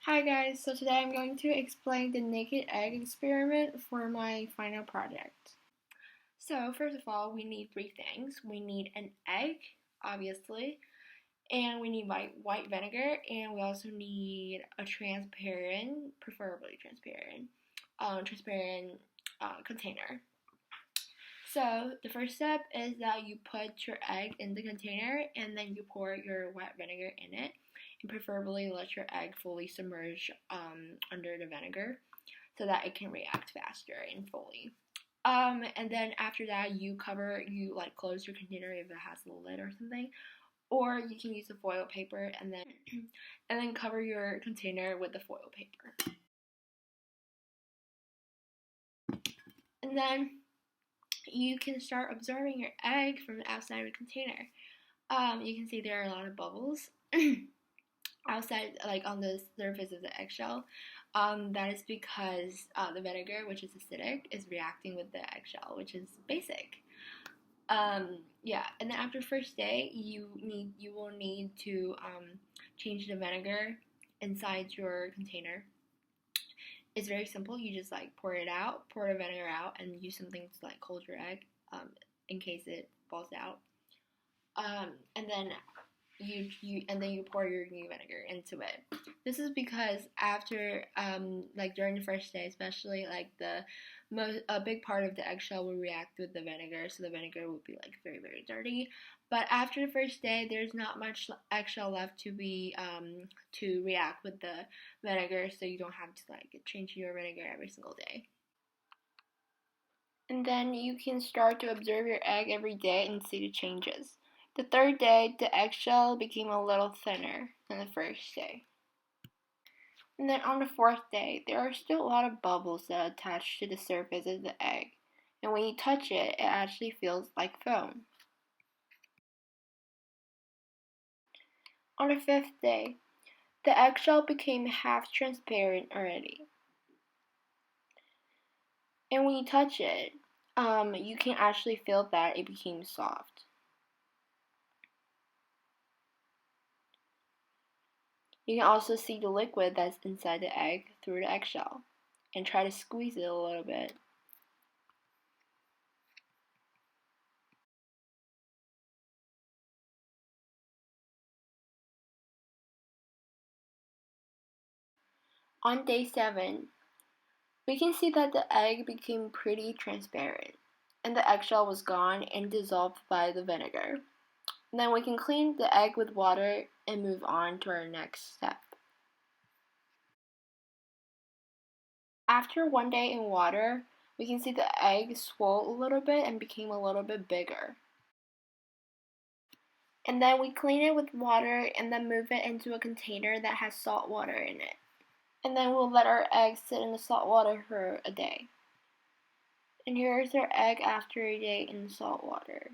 Hi guys, so today I'm going to explain the naked egg experiment for my final project. So first of all, we need three things. We need an egg, obviously, and we need white vinegar, and we also need a transparent, preferably transparent container. So the first step is that you put your egg in the container and then you pour your wet vinegar in it, and preferably let your egg fully submerge under the vinegar so that it can react faster and fully. And then after that, you like close your container if it has a lid or something, or you can use a foil paper and then and then cover your container with the foil paper. And then you can start observing your egg from the outside of the container. You can see there are a lot of bubbles outside, like on the surface of the eggshell. That is because the vinegar, which is acidic, is reacting with the eggshell, which is basic. Yeah, and then after first day, you will need to change the vinegar inside your container. It's very simple. You just like pour the vinegar out, and use something to like hold your egg in case it falls out. And then you pour your new vinegar into it. This is because after like during the first day, especially, like a big part of the eggshell will react with the vinegar, so the vinegar will be like very, very dirty. But after the first day, there's not much eggshell left to react with the vinegar, so you don't have to like change your vinegar every single day. And then you can start to observe your egg every day and see the changes. The third day, the eggshell became a little thinner than the first day. And then on the fourth day, there are still a lot of bubbles that attach to the surface of the egg. And when you touch it, it actually feels like foam. On the fifth day, the eggshell became half transparent already. And when you touch it, you can actually feel that it became soft. You can also see the liquid that's inside the egg through the eggshell, and try to squeeze it a little bit. On day 7, we can see that the egg became pretty transparent, and the eggshell was gone and dissolved by the vinegar. Then we can clean the egg with water and move on to our next step. After 1 day in water, we can see the egg swelled a little bit and became a little bit bigger. And then we clean it with water and then move it into a container that has salt water in it. And then we'll let our egg sit in the salt water for a day. And here's our egg after a day in salt water.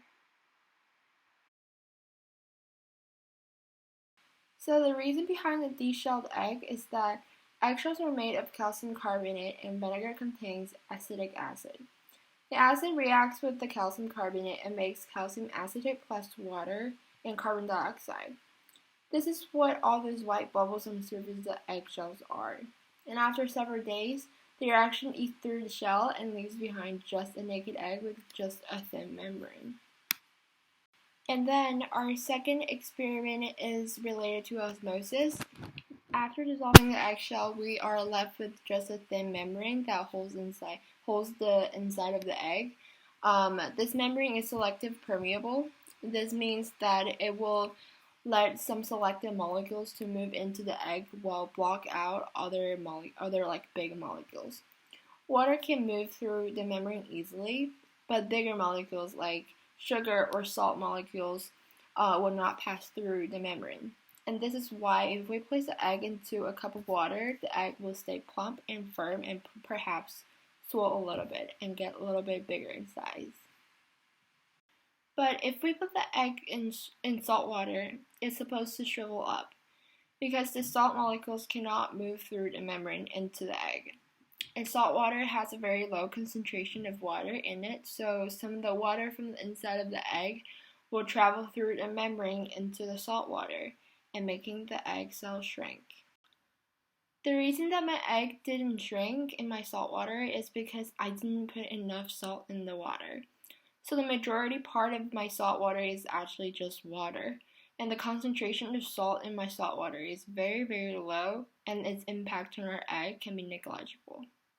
So the reason behind the deshelled egg is that eggshells are made of calcium carbonate and vinegar contains acetic acid. The acid reacts with the calcium carbonate and makes calcium acetate plus water and carbon dioxide. This is what all those white bubbles on the surface of the eggshells are. And after several days, the reaction eats through the shell and leaves behind just a naked egg with just a thin membrane. And then our second experiment is related to osmosis. After dissolving the eggshell, we are left with just a thin membrane that holds the inside of the egg. This membrane is selective permeable. This means that it will let some selected molecules to move into the egg while block out other like big molecules. Water can move through the membrane easily, but bigger molecules like sugar or salt molecules will not pass through the membrane. And this is why if we place the egg into a cup of water, the egg will stay plump and firm and perhaps swell a little bit and get a little bit bigger in size. But if we put the egg in salt water, it's supposed to shrivel up because the salt molecules cannot move through the membrane into the egg. And salt water has a very low concentration of water in it, so some of the water from the inside of the egg will travel through the membrane into the salt water and making the egg cell shrink. The reason that my egg didn't shrink in my salt water is because I didn't put enough salt in the water. So the majority part of my salt water is actually just water. And the concentration of salt in my salt water is very, very low, and its impact on our egg can be negligible.